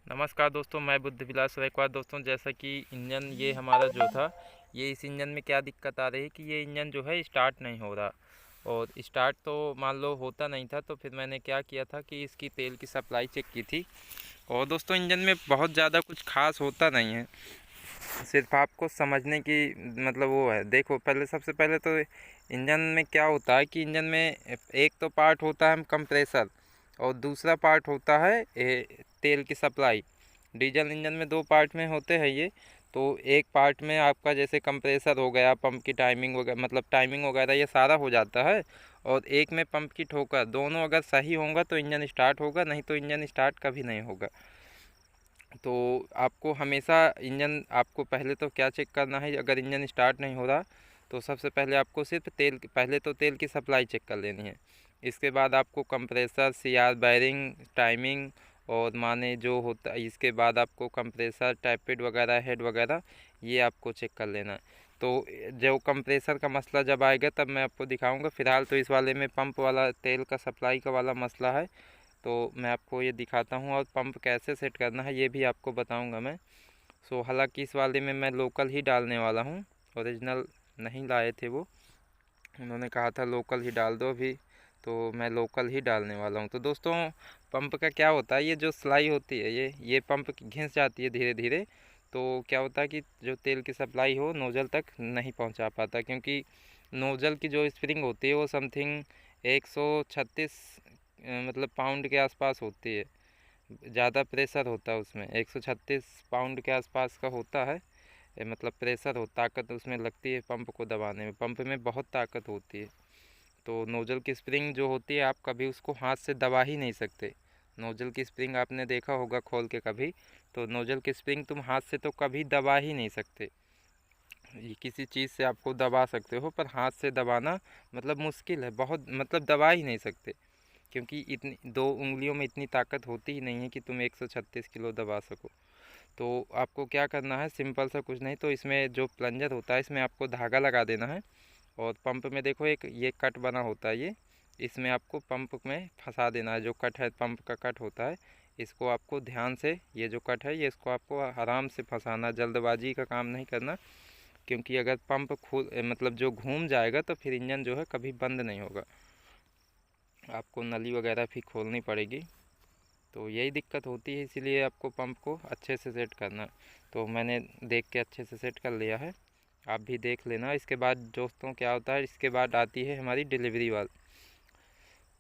नमस्कार दोस्तों, मैं बुद्ध विलास रैकवार। दोस्तों, जैसा कि इंजन ये हमारा जो था, ये इस इंजन में क्या दिक्कत आ रही है कि ये इंजन जो है स्टार्ट नहीं हो रहा। और स्टार्ट तो मान लो होता नहीं था, तो फिर मैंने क्या किया था कि इसकी तेल की सप्लाई चेक की थी। और दोस्तों, इंजन में बहुत ज़्यादा कुछ खास होता नहीं है, सिर्फ आपको समझने की मतलब वो है। देखो, पहले सबसे पहले तो इंजन में क्या होता है कि इंजन में एक तो पार्ट होता है कंप्रेसर, और दूसरा पार्ट होता है तेल की सप्लाई। डीजल इंजन में दो पार्ट में होते हैं ये। तो एक पार्ट में आपका जैसे कंप्रेसर हो गया, पंप की टाइमिंग वगैरह, मतलब टाइमिंग वगैरह ये सारा हो जाता है। और एक में पंप की ठोकर, दोनों अगर सही होगा तो इंजन स्टार्ट होगा, नहीं तो इंजन स्टार्ट कभी नहीं होगा। तो आपको हमेशा इंजन, आपको पहले तो क्या चेक करना है, अगर इंजन स्टार्ट नहीं हो रहा तो सबसे पहले आपको सिर्फ पहले तो तेल की सप्लाई चेक कर लेनी है। इसके बाद आपको कंप्रेसर, सीआर, बैरिंग, टाइमिंग और माने जो होता है, इसके बाद आपको कंप्रेसर, टैपेड वगैरह, हेड वगैरह, ये आपको चेक कर लेना है। तो जो कंप्रेसर का मसला जब आएगा तब मैं आपको दिखाऊंगा। फ़िलहाल तो इस वाले में पंप वाला, तेल का सप्लाई का वाला मसला है, तो मैं आपको ये दिखाता हूँ। और पंप कैसे सेट करना है ये भी आपको बताऊँगा मैं। हालांकि इस वाले में मैं लोकल ही डालने वाला हूँ, ओरिजिनल नहीं लाए थे वो, उन्होंने कहा था लोकल ही डाल दो अभी, तो मैं लोकल ही डालने वाला हूँ। तो दोस्तों, पंप का क्या होता है, ये जो सिलाई होती है, ये पंप घिस जाती है धीरे धीरे। तो क्या होता है कि जो तेल की सप्लाई हो नोज़ल तक नहीं पहुँचा पाता, क्योंकि नोज़ल की जो स्प्रिंग होती है वो समथिंग 136 मतलब पाउंड के आसपास होती है। ज़्यादा प्रेशर होता है उसमें, 136 पाउंड के आसपास का होता है। मतलब प्रेशर हो, ताकत उसमें लगती है पंप को दबाने में। पंप में बहुत ताकत होती है। तो नोज़ल की स्प्रिंग जो होती है, आप कभी उसको हाथ से दबा ही नहीं सकते। नोज़ल की स्प्रिंग आपने देखा होगा खोल के कभी, तो नोज़ल की स्प्रिंग तुम हाथ से तो कभी दबा ही नहीं सकते। ये किसी चीज़ से आपको दबा सकते हो, पर हाथ से दबाना मतलब मुश्किल है बहुत, मतलब दबा ही नहीं सकते, क्योंकि इतनी दो उंगलियों में इतनी ताकत होती ही नहीं है कि तुम 136 किलो दबा सको। तो आपको क्या करना है, सिंपल सा कुछ नहीं, तो इसमें जो प्लंजर होता है इसमें आपको धागा लगा देना है। और पंप में देखो एक ये कट बना होता है, ये इसमें आपको पंप में फंसा देना है। जो कट है, पंप का कट होता है, इसको आपको ध्यान से, ये जो कट है ये इसको आपको आराम से फंसाना, जल्दबाजी का काम नहीं करना। क्योंकि अगर पंप खुद मतलब जो घूम जाएगा तो फिर इंजन जो है कभी बंद नहीं होगा, आपको नली वगैरह भी खोलनी पड़ेगी। तो यही दिक्कत होती है, इसीलिए आपको पंप को अच्छे से सेट करना। तो मैंने देख के अच्छे से सेट कर लिया है, आप भी देख लेना। इसके बाद दोस्तों क्या होता है, इसके बाद आती है हमारी डिलीवरी वाल।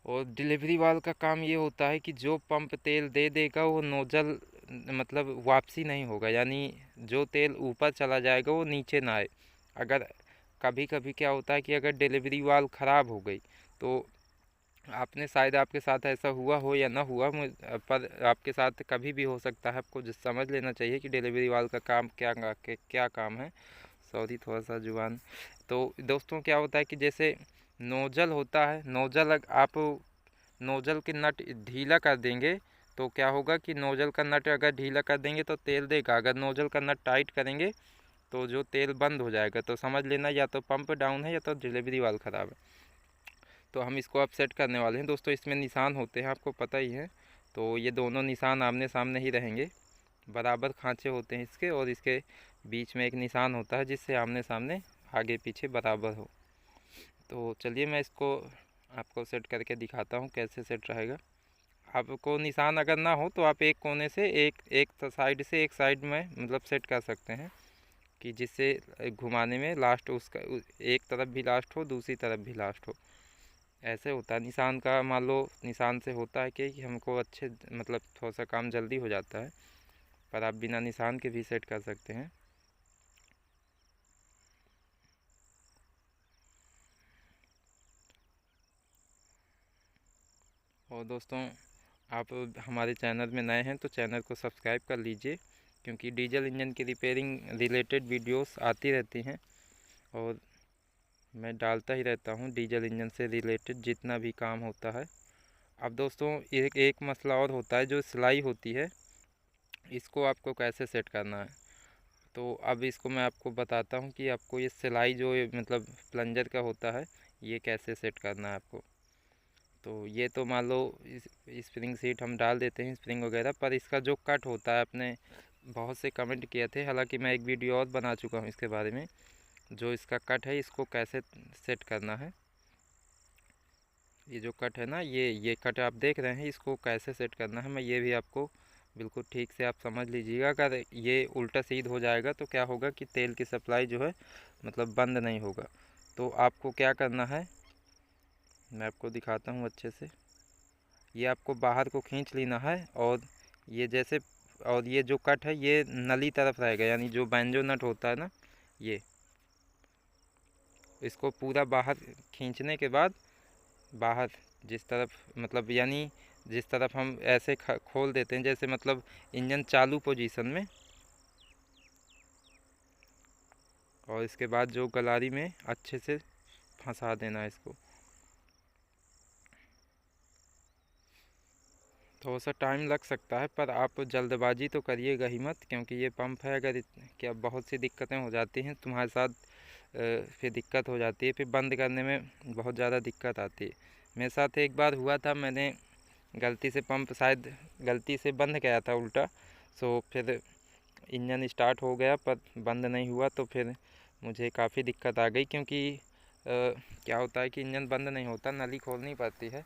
और डिलीवरी वाल का काम ये होता है कि जो पंप तेल दे देगा वो नोजल मतलब वापसी नहीं होगा, यानी जो तेल ऊपर चला जाएगा वो नीचे ना आए। अगर कभी कभी क्या होता है कि अगर डिलीवरी वाल ख़राब हो गई, तो आपने शायद, आपके साथ ऐसा हुआ हो या ना हुआ, पर आपके साथ कभी भी हो सकता है। आपको जिस समझ लेना चाहिए कि डिलीवरी वाल का काम क्या काम है। सॉरी, थोड़ा सा जुबान। तो दोस्तों क्या होता है कि जैसे नोजल होता है, नोजल आप नोजल के नट ढीला कर देंगे तो क्या होगा कि नोजल का नट अगर ढीला कर देंगे तो तेल देगा। अगर नोजल का नट टाइट करेंगे तो जो तेल बंद हो जाएगा। तो समझ लेना, या तो पंप डाउन है या तो डिलीवरी वाल ख़राब है। तो हम इसको अब सेट करने वाले हैं दोस्तों। इसमें निशान होते हैं, आपको पता ही है। तो ये दोनों निशान आमने सामने ही रहेंगे, बराबर खांचे होते हैं इसके, और इसके बीच में एक निशान होता है जिससे आमने सामने आगे पीछे बराबर हो। तो चलिए मैं इसको आपको सेट करके दिखाता हूँ कैसे सेट रहेगा। आपको निशान अगर ना हो तो आप एक कोने से, एक एक साइड से एक साइड में मतलब सेट कर सकते हैं, कि जिससे घुमाने में लास्ट उसका एक तरफ भी लास्ट हो, दूसरी तरफ भी लास्ट हो। ऐसे होता है निशान का। मान लो निशान से होता है कि हमको अच्छे मतलब थोड़ा सा काम जल्दी हो जाता है, पर आप बिना निशान के भी सेट कर सकते हैं। और दोस्तों, आप हमारे चैनल में नए हैं तो चैनल को सब्सक्राइब कर लीजिए, क्योंकि डीजल इंजन की रिपेयरिंग रिलेटेड वीडियोस आती रहती हैं, और मैं डालता ही रहता हूँ डीजल इंजन से रिलेटेड जितना भी काम होता है। अब दोस्तों, एक एक मसला और होता है, जो सिलाई होती है, इसको आपको कैसे सेट करना है। तो अब इसको मैं आपको बताता हूँ कि आपको ये सिलाई जो मतलब प्लंजर का होता है, ये कैसे सेट करना है आपको। तो ये तो मान लो स्प्रिंग सीट हम डाल देते हैं, स्प्रिंग वगैरह, पर इसका जो कट होता है, आपने बहुत से कमेंट किए थे, हालांकि मैं एक वीडियो और बना चुका हूँ इसके बारे में, जो इसका कट है इसको कैसे सेट करना है। ये जो कट है ना, ये कट आप देख रहे हैं, इसको कैसे सेट करना है मैं ये भी आपको बिल्कुल ठीक से आप समझ लीजिएगा। अगर ये उल्टा सीध हो जाएगा तो क्या होगा कि तेल की सप्लाई जो है मतलब बंद नहीं होगा। तो आपको क्या करना है, मैं आपको दिखाता हूँ अच्छे से। ये आपको बाहर को खींच लेना है, और ये जैसे, और ये जो कट है ये नली तरफ रहेगा, यानी जो बैंजो नट होता है ना, ये इसको पूरा बाहर खींचने के बाद, बाहर जिस तरफ मतलब यानी जिस तरफ हम ऐसे खोल देते हैं, जैसे मतलब इंजन चालू पोजीशन में, और इसके बाद जो गलारी में अच्छे से फंसा देना है इसको। थोड़ा सा टाइम लग सकता है, पर आप जल्दबाजी तो करिएगा ही मत, क्योंकि ये पंप है, अगर क्या बहुत सी दिक्कतें हो जाती हैं तुम्हारे साथ, फिर दिक्कत हो जाती है, फिर बंद करने में बहुत ज़्यादा दिक्कत आती है। मेरे साथ एक बार हुआ था, मैंने गलती से पंप शायद गलती से बंद किया था उल्टा, सो फिर इंजन स्टार्ट हो गया पर बंद नहीं हुआ, तो फिर मुझे काफ़ी दिक्कत आ गई, क्योंकि क्या होता है कि इंजन बंद नहीं होता, नली खोलनी पड़ती है।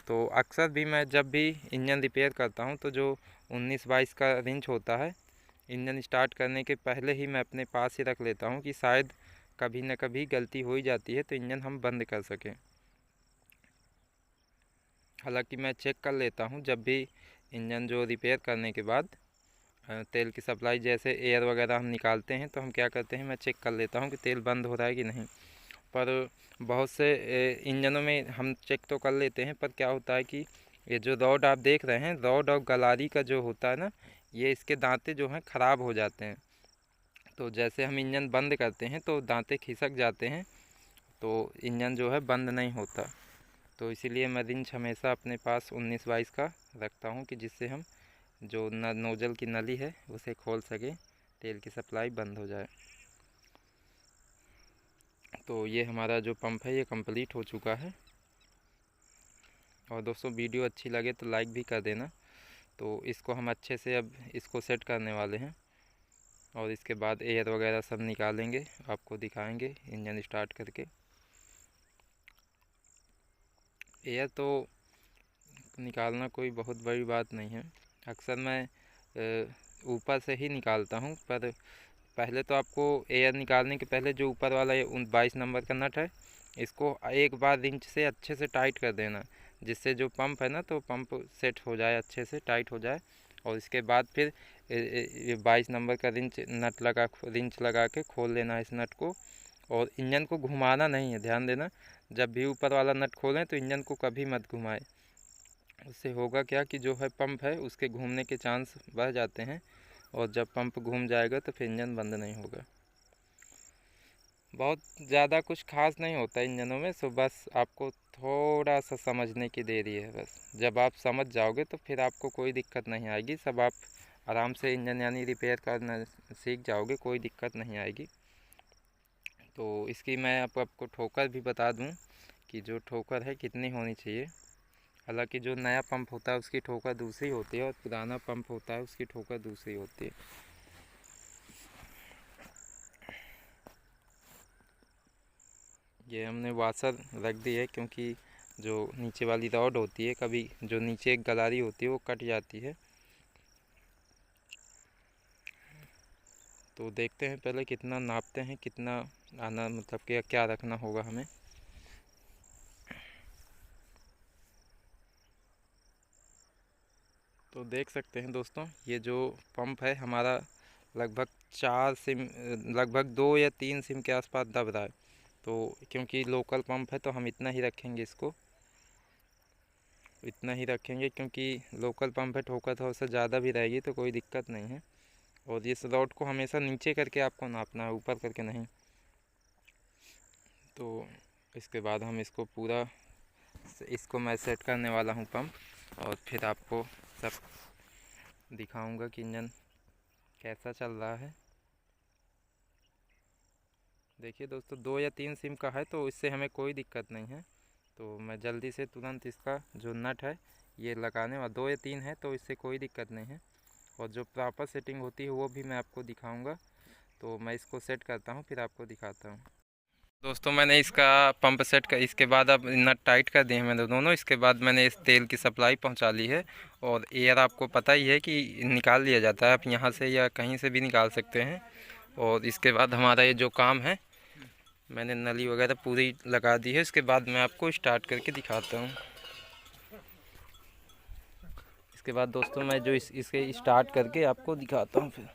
तो अक्सर भी मैं जब भी इंजन रिपेयर करता हूँ तो जो 19-22 का रिंच होता है, इंजन स्टार्ट करने के पहले ही मैं अपने पास ही रख लेता हूँ, कि शायद कभी न कभी गलती हो ही जाती है तो इंजन हम बंद कर सकें। हालांकि मैं चेक कर लेता हूँ जब भी इंजन जो रिपेयर करने के बाद तेल की सप्लाई, जैसे एयर वगैरह हम निकालते हैं तो हम क्या करते हैं, मैं चेक कर लेता हूँ कि तेल बंद हो रहा है कि नहीं। पर बहुत से इंजनों में हम चेक तो कर लेते हैं, पर क्या होता है कि ये जो रॉड आप देख रहे हैं, रॉड और गलारी का जो होता है ना, ये इसके दांते जो हैं ख़राब हो जाते हैं। तो जैसे हम इंजन बंद करते हैं तो दांते खिसक जाते हैं, तो इंजन जो है बंद नहीं होता। तो इसीलिए मैं रिंच हमेशा अपने पास 19-22 का रखता हूँ, कि जिससे हम जो नोजल की नली है उसे खोल सकें, तेल की सप्लाई बंद हो जाए। तो ये हमारा जो पंप है ये कंप्लीट हो चुका है। और दोस्तों वीडियो अच्छी लगे तो लाइक भी कर देना। तो इसको हम अच्छे से अब इसको सेट करने वाले हैं, और इसके बाद एयर वगैरह सब निकालेंगे, आपको दिखाएंगे इंजन स्टार्ट करके। एयर तो निकालना कोई बहुत बड़ी बात नहीं है, अक्सर मैं ऊपर से ही निकालता हूँ। पर पहले तो आपको एयर निकालने के पहले जो ऊपर वाला ये 22 नंबर का नट है, इसको एक बार रिंच से अच्छे से टाइट कर देना, जिससे जो पंप है ना, तो पंप सेट हो जाए, अच्छे से टाइट हो जाए। और इसके बाद फिर ये 22 नंबर का रिंच लगा के खोल लेना है इस नट को। और इंजन को घुमाना नहीं है, ध्यान देना, जब भी ऊपर वाला नट खोलें तो इंजन को कभी मत घुमाएं। उससे होगा क्या कि जो है पंप है उसके घूमने के चांस बढ़ जाते हैं, और जब पंप घूम जाएगा तो फिर इंजन बंद नहीं होगा। बहुत ज़्यादा कुछ खास नहीं होता इंजनों में, सो बस आपको थोड़ा सा समझने की देरी है बस। जब आप समझ जाओगे तो फिर आपको कोई दिक्कत नहीं आएगी, सब आप आराम से इंजन यानी रिपेयर करना सीख जाओगे, कोई दिक्कत नहीं आएगी। तो इसकी मैं आपको ठोकर भी बता दूं कि जो ठोकर है कितनी होनी चाहिए। हालांकि जो नया पंप होता है उसकी ठोकर दूसरी होती है, और पुराना पंप होता है उसकी ठोकर दूसरी होती है। ये हमने वाशर रख दी है, क्योंकि जो नीचे वाली रॉड होती है, कभी जो नीचे एक गलारी होती है वो कट जाती है। तो देखते हैं पहले कितना नापते हैं, कितना आना मतलब कि क्या रखना होगा हमें। तो देख सकते हैं दोस्तों, ये जो पंप है हमारा लगभग 4 सिम, लगभग 2 या 3 सिम के आसपास दब रहा है। तो क्योंकि लोकल पंप है तो हम इतना ही रखेंगे, इसको इतना ही रखेंगे, क्योंकि लोकल पंप है, ठोकर थोड़ा सा ज़्यादा भी रहेगी तो कोई दिक्कत नहीं है। और इस रॉड को हमेशा नीचे करके आपको नापना है, ऊपर करके नहीं। तो इसके बाद हम इसको पूरा, इसको मैं सेट करने वाला हूँ पंप, और फिर आपको सब दिखाऊंगा कि इंजन कैसा चल रहा है। देखिए दोस्तों, 2 या 3 सिम का है तो इससे हमें कोई दिक्कत नहीं है, तो मैं जल्दी से तुरंत इसका जो नट है ये लगाने वाला, 2 या 3 है तो इससे कोई दिक्कत नहीं है। और जो प्रॉपर सेटिंग होती है वो भी मैं आपको दिखाऊंगा। तो मैं इसको सेट करता हूँ फिर आपको दिखाता हूँ। दोस्तों मैंने इसका पंप सेट कर, इसके बाद अब नट टाइट कर दिए हैं मैंने दोनों। इसके बाद मैंने इस तेल की सप्लाई पहुंचा ली है और एयर आपको पता ही है कि निकाल लिया जाता है, आप यहां से या कहीं से भी निकाल सकते हैं। और इसके बाद हमारा ये जो काम है, मैंने नली वगैरह पूरी लगा दी है। इसके बाद मैं आपको स्टार्ट करके दिखाता हूँ। इसके बाद दोस्तों मैं जो इसके स्टार्ट करके आपको दिखाता हूँ फिर।